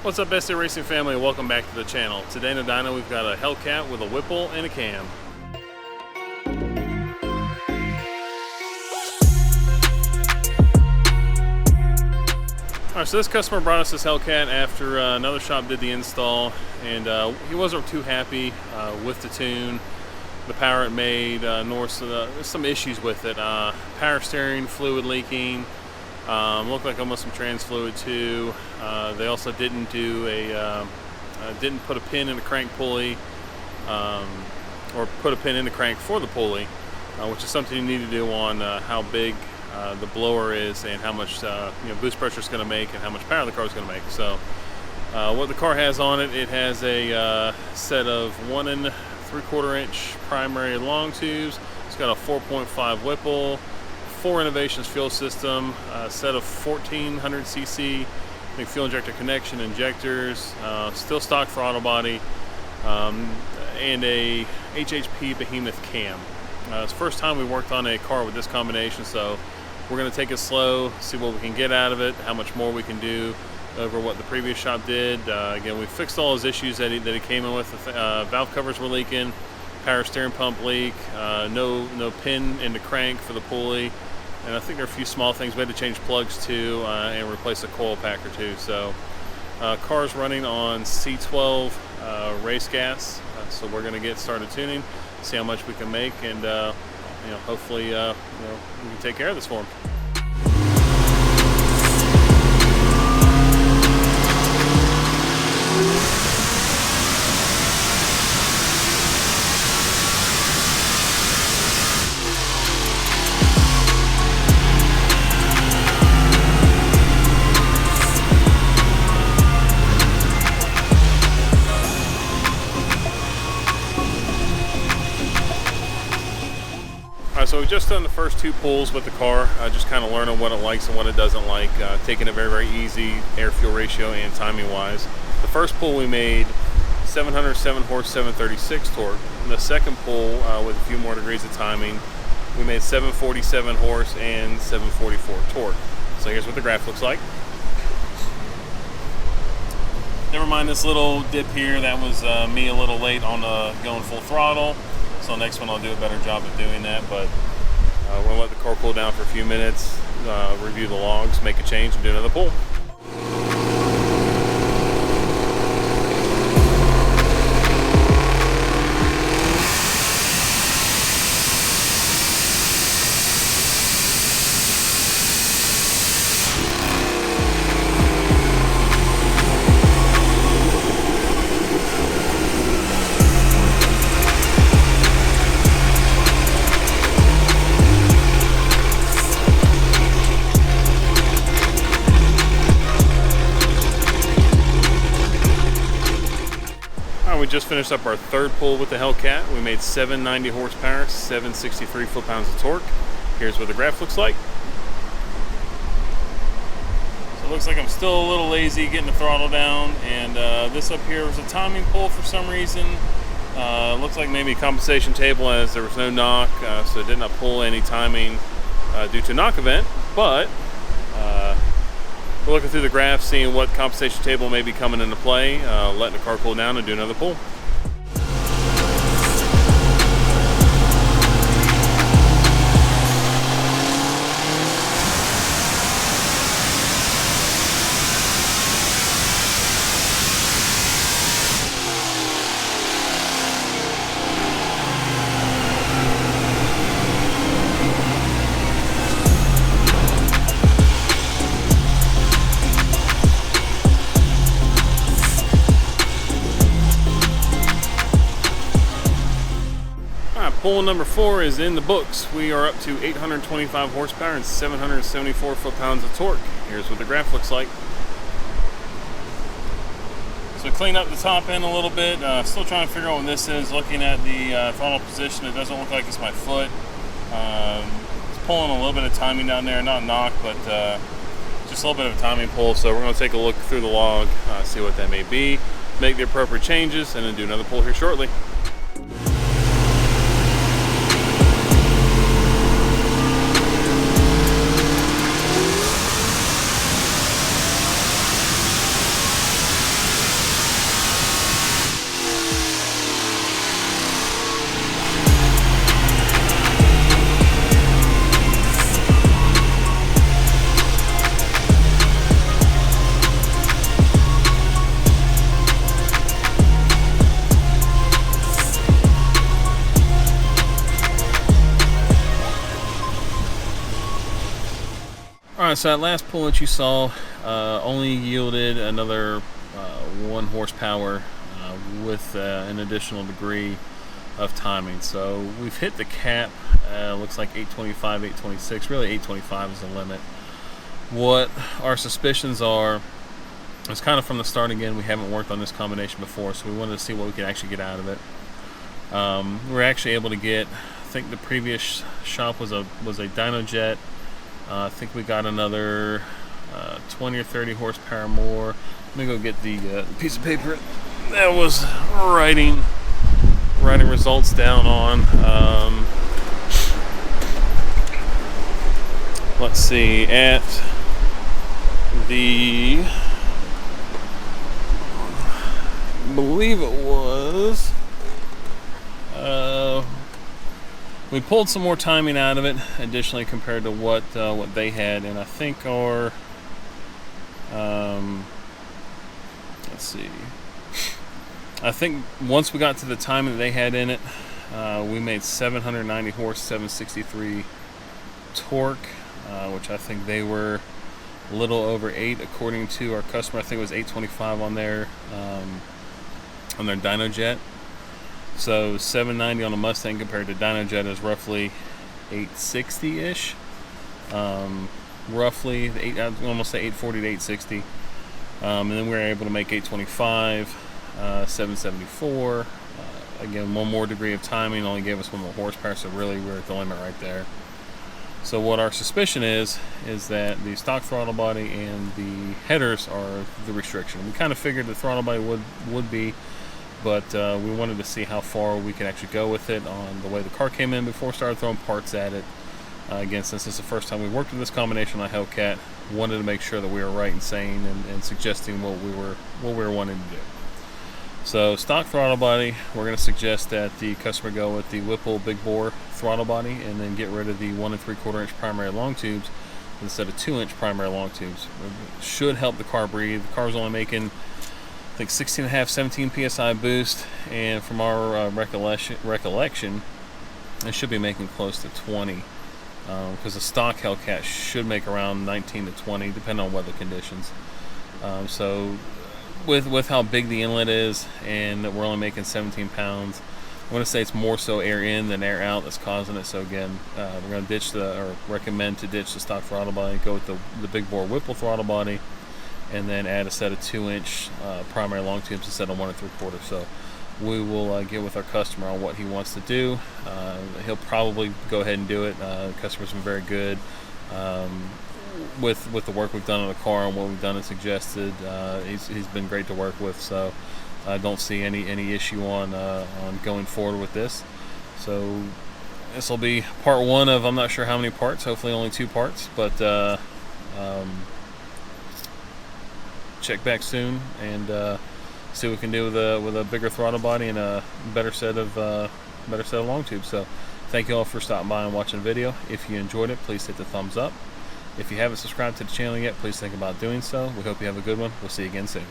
What's up, SD Racing family, and welcome back to the channel. Today in the dyno we've got a Hellcat with a Whipple and a cam. Alright, so this customer brought us this Hellcat after another shop did the install, and he wasn't too happy with the tune, the power it made, nor some issues with it. Power steering, fluid leaking. Looked like almost some trans fluid too. They also didn't do didn't put a pin in the crank pulley, or put a pin in the crank for the pulley, which is something you need to do on how big the blower is and how much boost pressure it's going to make and how much power the car is going to make. So what the car has on it, it has a set of 1 3/4 inch primary long tubes. It's got a 4.5 Whipple, Fore Innovations fuel system, a set of 1400cc fuel injector connection injectors, still stock throttle body, and a HHP Bohemith Cam. It's the first time we worked on a car with this combination, so we're going to take it slow, see what we can get out of it, how much more we can do over what the previous shop did. Again, we fixed all his issues that he came in with. Valve covers were leaking, power steering pump leak, no pin in the crank for the pulley, and I think there are a few small things. We had to change plugs too, and replace a coil pack or two. So car's running on C12 Race Gas, so we're going to get started tuning, see how much we can make, and hopefully we can take care of this for him. So we've just done the first 2 pulls with the car, just kind of learning what it likes and what it doesn't like, taking it very easy air-fuel ratio and timing wise. The first pull we made 707 horse, 736 torque. And the second pull, with a few more degrees of timing, we made 747 horse and 744 torque. So here's what the graph looks like. Never mind this little dip here, that was me a little late on going full throttle. So next one I'll do a better job of doing that, but we're going to let the car cool down for a few minutes, review the logs, make a change, and do another pull. We just finished up our third pull with the Hellcat. We made 790 horsepower, 763 foot-pounds of torque. Here's what the graph looks like. So it looks like I'm still a little lazy getting the throttle down, and this up here was a timing pull for some reason. Looks like maybe a compensation table, as there was no knock, so it did not pull any timing due to knock event, but we're looking through the graph, seeing what compensation table may be coming into play, letting the car cool down and do another pull. Pull number 4 is in the books. We are up to 825 horsepower and 774 foot-pounds of torque. Here's what the graph looks like. So clean up the top end a little bit. Still trying to figure out what this is. Looking at the throttle position, it doesn't look like it's my foot. It's pulling a little bit of timing down there, not knock, but just a little bit of a timing pull. So we're going to take a look through the log, see what that may be, make the appropriate changes, and then do another pull here shortly. Alright, so that last pull that you saw only yielded another 1 horsepower with an additional degree of timing. So we've hit the cap. Looks like 825, 826. Really 825 is the limit. What our suspicions are, it's kind of from the start again, we haven't worked on this combination before, so we wanted to see what we could actually get out of it. We're actually able to get, I think the previous shop was a dyno jet. I think we got another 20 or 30 horsepower more. Let me go get the piece of paper that was writing results down on. Let's see, at the, I believe it was, we pulled some more timing out of it additionally compared to what they had, and I think our let's see, I think once we got to the timing that they had in it, we made 790 horse, 763 torque, which I think they were a little over 8 according to our customer. I think it was 825 on their dyno jet. So 790 on a Mustang compared to dyno jet is roughly 860-ish. Roughly, I almost say 840 to 860. And then we were able to make 825, 774. Again, 1 more degree of timing only gave us 1 more horsepower, so really we're at the limit right there. So what our suspicion is that the stock throttle body and the headers are the restriction. We kind of figured the throttle body would be, but we wanted to see how far we could actually go with it on the way the car came in before we started throwing parts at it. Again, since this is the first time we worked with this combination on Hellcat, wanted to make sure that we were right in saying and suggesting what we were wanting to do. So stock throttle body, we're going to suggest that the customer go with the Whipple big bore throttle body and then get rid of the 1 3/4 inch primary long tubes instead of 2 inch primary long tubes. It should help the car breathe. The car's only making, I think, 16.5, 17 psi boost, and from our recollection, it should be making close to 20. Because the stock Hellcat should make around 19 to 20, depending on weather conditions. So with how big the inlet is, and that we're only making 17 pounds, I want to say it's more so air in than air out that's causing it. So again, we're going to recommend to ditch the stock throttle body, go with the big bore Whipple throttle body, and then add a set of 2 inch primary long tubes instead of 1 3/4. So we will get with our customer on what he wants to do. He'll probably go ahead and do it. The customer's been very good with the work we've done on the car and what we've done and suggested. He's been great to work with, so I don't see any issue on going forward with this. So this will be part 1 of I'm not sure how many parts. Hopefully only 2 parts, but check back soon and see what we can do with a bigger throttle body and a better set of long tubes. So thank you all for stopping by and watching the video. If you enjoyed it, please hit the thumbs up. If you haven't subscribed to the channel yet, please think about doing so. We hope you have a good one. We'll see you again soon.